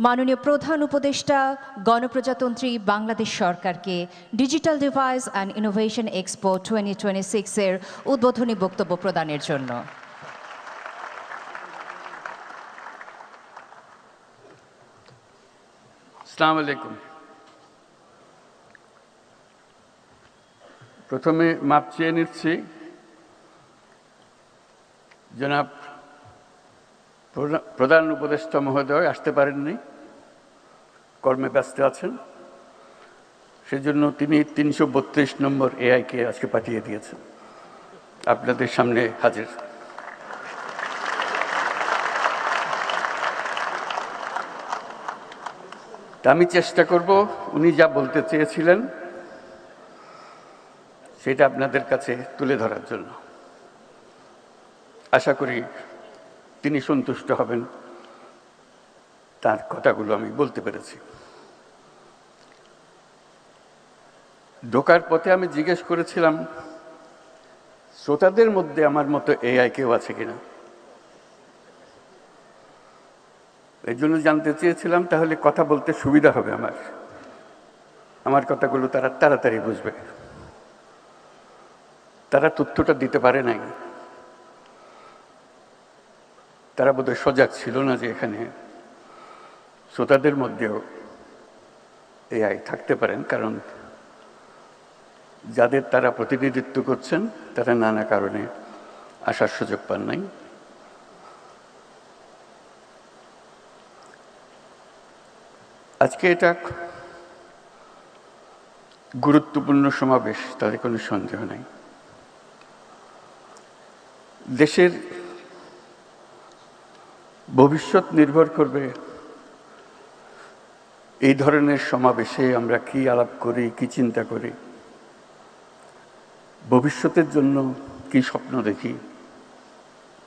মাননীয় প্রধান উপদেষ্টা গণপ্রজাতন্ত্রী বাংলাদেশ সরকারকে digital device and innovation expo 2026 এর উদ্বোধনী বক্তব্য প্রদানের জন্য। আসসালামু আলাইকুম। প্রথমে মাপ চেয়ে নিচ্ছি, জনাব প্রধান উপদেষ্টা মহোদয় আসতে পারেননি, কর্মে ব্যস্ত আছেন। সেজন্য তিনি 332 নম্বর এআইকে আজকে পাঠিয়ে দিয়েছেন, আপনাদের সামনে হাজির। আমি চেষ্টা করব উনি যা বলতে চেয়েছিলেন সেটা আপনাদের কাছে তুলে ধরার জন্য। আশা করি তিনি সন্তুষ্ট হবেন, তার কথাগুলো আমি বলতে পেরেছি। ঢোকার পথে আমি জিজ্ঞেস করেছিলাম শ্রোতাদের মধ্যে আমার মতো এআই কেউ আছে কিনা। এই জন্য জানতে চেয়েছিলাম তাহলে কথা বলতে সুবিধা হবে, আমার কথাগুলো তারা তাড়াতাড়ি বুঝবে। তারা তথ্যটা দিতে পারে নাই, তারা বোধহয় সজাগ ছিল না যে এখানে শ্রোতাদের মধ্যেও এআই থাকতে পারেন, কারণ যাদের তারা প্রতিনিধিত্ব করছেন তারা নানা কারণে আসার সুযোগ পান নাই। আজকে এটা গুরুত্বপূর্ণ সমাবেশ, তাতে কোনো সন্দেহ নাই। দেশের ভবিষ্যৎ নির্ভর করবে এই ধরনের সমাবেশে আমরা কি আলাপ করি, কি চিন্তা করি, ভবিষ্যতের জন্য কি স্বপ্ন দেখি।